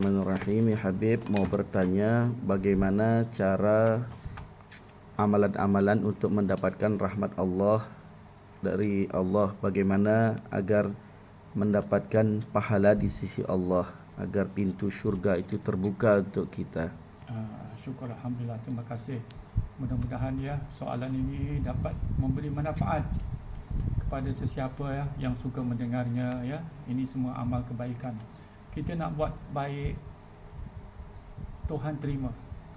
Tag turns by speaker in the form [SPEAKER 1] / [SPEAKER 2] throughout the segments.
[SPEAKER 1] Bismillahirrahmanirrahim. Ya Habib mau bertanya bagaimana cara amalan-amalan untuk mendapatkan rahmat Allah dari Allah, bagaimana agar mendapatkan pahala di sisi Allah, agar pintu syurga itu terbuka untuk kita.
[SPEAKER 2] Syukur, Alhamdulillah, terima kasih. Mudah-mudahan ya soalan ini dapat memberi manfaat kepada sesiapa ya yang suka mendengarnya ya. Ini semua amal kebaikan. Kita nak buat baik, Tuhan terima.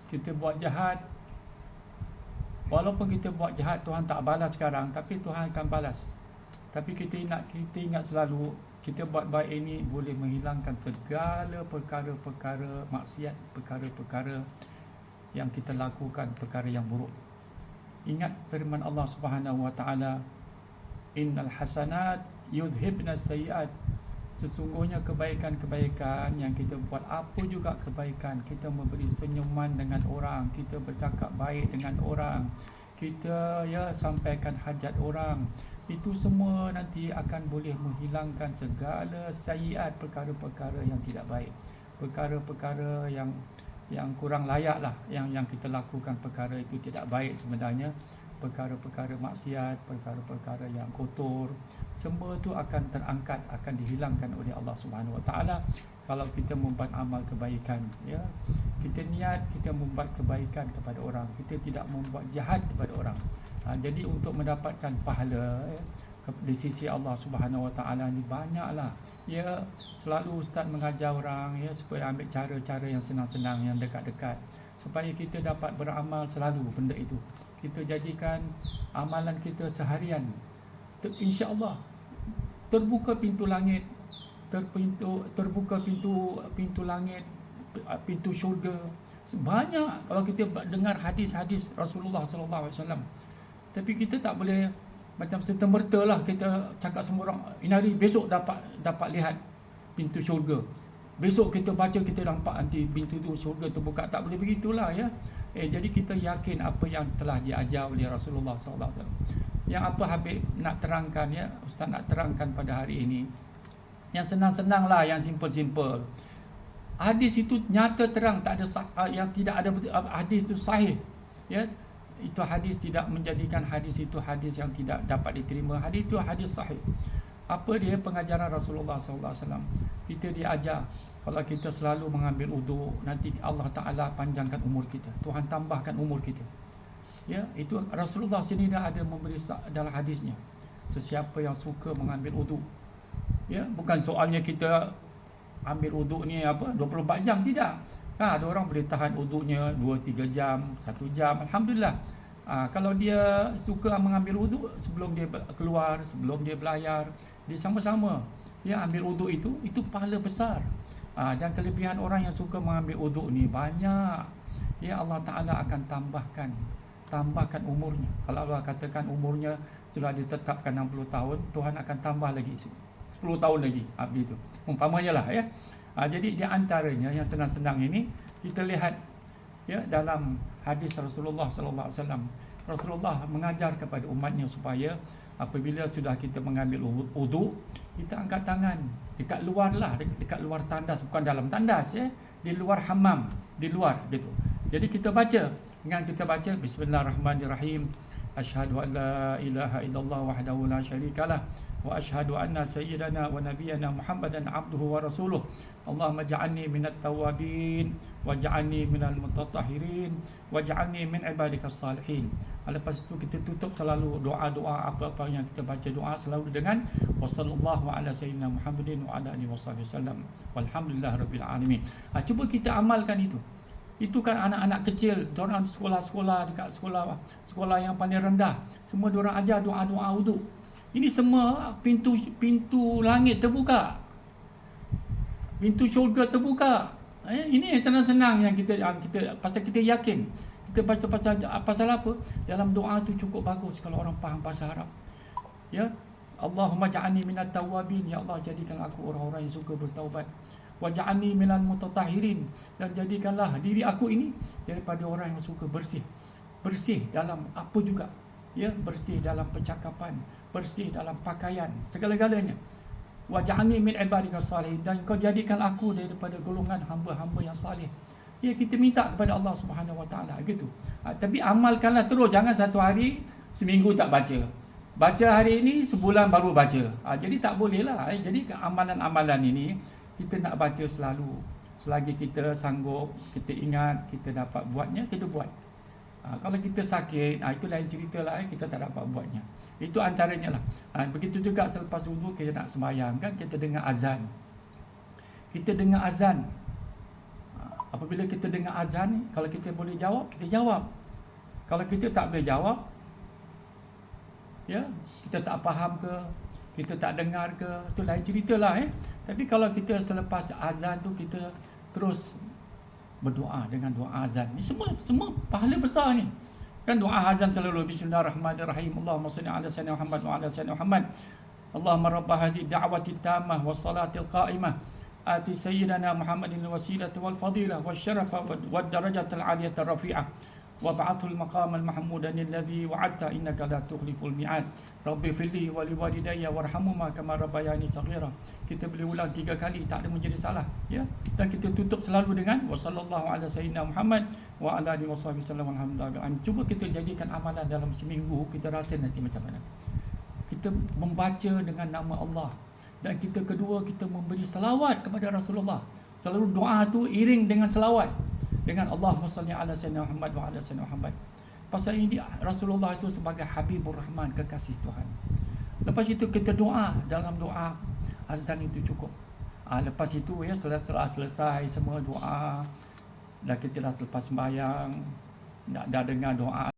[SPEAKER 2] Kita buat jahat, walaupun kita buat jahat Tuhan tak balas sekarang, tapi Tuhan akan balas. Tapi kita ingat selalu, kita buat baik ini boleh menghilangkan segala perkara-perkara maksiat, perkara-perkara yang kita lakukan, perkara yang buruk. Ingat firman Allah Subhanahu wa taala, innal hasanat yudhibna sayyiat. Sesungguhnya kebaikan-kebaikan yang kita buat, apa juga kebaikan, kita memberi senyuman dengan orang, kita bercakap baik dengan orang, kita ya sampaikan hajat orang, itu semua nanti akan boleh menghilangkan segala sayyiat, perkara-perkara yang tidak baik, perkara-perkara yang kurang layak lah, yang kita lakukan, perkara itu tidak baik sebenarnya, perkara-perkara maksiat, perkara-perkara yang kotor, semua itu akan terangkat, akan dihilangkan oleh Allah Subhanahu Wa Taala kalau kita membuat amal kebaikan ya. Kita niat kita membuat kebaikan kepada orang, kita tidak membuat jahat kepada orang. Jadi untuk mendapatkan pahala ya, di sisi Allah Subhanahu Wa Taala ni banyaklah ya. Selalu ustaz mengajar orang ya supaya ambil cara-cara yang senang-senang, yang dekat-dekat, supaya kita dapat beramal selalu benda itu. Kita jadikan amalan kita seharian, insya-Allah terbuka pintu langit, terbuka pintu langit, pintu syurga. Banyak kalau kita dengar hadis-hadis Rasulullah sallallahu alaihi wasallam. Tapi kita tak boleh macam serta-merta lah kita cakap semua orang ini hari besok dapat lihat pintu syurga. Besok kita baca kita nampak nanti pintu tu syurga terbuka, tak boleh begitulah ya. Jadi kita yakin apa yang telah diajar oleh Rasulullah sallallahu alaihi wasallam. Yang apa Habib nak terangkan ya, ustaz nak terangkan pada hari ini, yang senang-senang lah, yang simple-simple. Hadis itu nyata terang, tak ada yang tidak ada hadis itu sahih ya. Itu hadis tidak menjadikan hadis itu hadis yang tidak dapat diterima. Hadis itu hadis sahih. Apa dia pengajaran Rasulullah sallallahu alaihi wasallam? Kita diajar kalau kita selalu mengambil wudu, nanti Allah Taala panjangkan umur kita. Tuhan tambahkan umur kita. Ya, itu Rasulullah sendiri ada memberi dalam hadisnya. Sesiapa yang suka mengambil wudu. Ya, bukan soalnya kita ambil wudu ni apa 24 jam, tidak. Ada orang boleh tahan wudunya 2-3 jam, 1 jam, alhamdulillah. Kalau dia suka mengambil wudu sebelum dia keluar, sebelum dia belayar, dia sama-sama ya ambil wudu, itu pahala besar. Dan kelebihan orang yang suka mengambil wudu ni banyak. Ya, Allah Taala akan tambahkan umurnya. Kalau Allah katakan umurnya sudah ditetapkan 60 tahun, Tuhan akan tambah lagi 10 tahun lagi, begitu. Umpamanya lah ya. Jadi di antaranya yang senang-senang ini kita lihat ya dalam hadis Rasulullah sallallahu alaihi wasallam. Rasulullah mengajar kepada umatnya supaya apabila sudah kita mengambil wudu, kita angkat tangan dekat luar lah, dekat luar tandas, bukan dalam tandas ya, di luar hammam, di luar gitu. Jadi kita baca, dengan kita baca Bismillahirrahmanirrahim, asyhadu an la ilaha illallah wahdahu la syarikalah wa asyhadu anna sayyidana wa nabiyyana Muhammadan abduhu wa rasuluh. Allahumma ja'alni minat tawabin waj'alni minal mutatahhirin waj'alni min ibadikas salihin. Lepas itu kita tutup selalu doa-doa, apa-apa yang kita baca doa selalu dengan wassallallahu ala sayyidina Muhammadin wa ala alihi wasallam walhamdulillahirabbil alamin. Cuba kita amalkan itu. Itu kan anak-anak kecil, orang sekolah-sekolah, dekat sekolah yang paling rendah, semua diorang ajar doa-doa wudu. Ini semua pintu langit terbuka, pintu syurga terbuka. Ini senang-senang yang kita pasal kita yakin. Kita baca pasal apa? Dalam doa tu cukup bagus kalau orang faham bahasa Arab. Ya, Allahumma ja'alni minat tawabin, ya Allah jadikan aku orang-orang yang suka bertaubat. Waj'alni minal mutatahhirin, dan jadikanlah diri aku ini daripada orang yang suka bersih dalam apa juga ya, bersih dalam percakapan, bersih dalam pakaian, segala-galanya. waj'alni min ibadikas salihin, dan kau jadikan aku daripada golongan hamba-hamba yang salih. Ya, kita minta kepada Allah Subhanahu Wa Taala gitu. Tapi amalkanlah terus, jangan satu hari seminggu tak baca. Baca hari ini, sebulan baru baca. Jadi tak boleh lah. Jadi amalan-amalan ini kita nak baca selalu. Selagi kita sanggup, kita ingat, kita dapat buatnya, kita buat. Kalau kita sakit, itu lain cerita lah, kita tak dapat buatnya. Itu antaranya lah. Begitu juga selepas wudu kita nak sembahyang kan, kita dengar azan. Kita dengar azan. Apabila kita dengar azan, kalau kita boleh jawab, kita jawab. Kalau kita tak boleh jawab, ya, kita tak faham ke, kita tak dengar ke, itu lain cerita lah. Tapi kalau kita selepas azan tu kita terus berdoa dengan doa azan, ni semua pahala besar ni. Kan doa azan selalu bismillahirrahmanirrahim. Allahumma salli ala sayyidina Muhammad wa ala sayyidina Muhammad. Allahumma rabb hadhihi da'wati tammah was salatil qa'imah. Ati sayyidina Muhammadin wasilata wal fadilah wasyarafa wad darajatal aliyata rafi'ah. Wab'athul maqamal mahmudan alladhi wa'adta innaka la tukhliful mi'ad. Rabbi firli wa liwalidayya warhamhuma kama rabbayani saghira. Kita boleh ulang 3 kali, tak ada menjadi salah, ya. Dan kita tutup selalu dengan wa sallallahu ala sayyidina Muhammad wa ala alihi wasallam alhamdulillah. Cuba kita jadikan amalan dalam seminggu, kita rasa nanti macam mana. Kita membaca dengan nama Allah, dan kita kedua kita memberi selawat kepada Rasulullah. Selalu doa tu iring dengan selawat, dengan Allahumma salli ala sayyidina Muhammad wa ala sayyidina Muhammad. Pasal ini Rasulullah itu sebagai Habibur Rahman, kekasih Tuhan. Lepas itu kita doa, dalam doa azan itu cukup. Lepas itu ya, setelah selesai semua doa, dah kita dah selepas sembahyang, dah dengar doa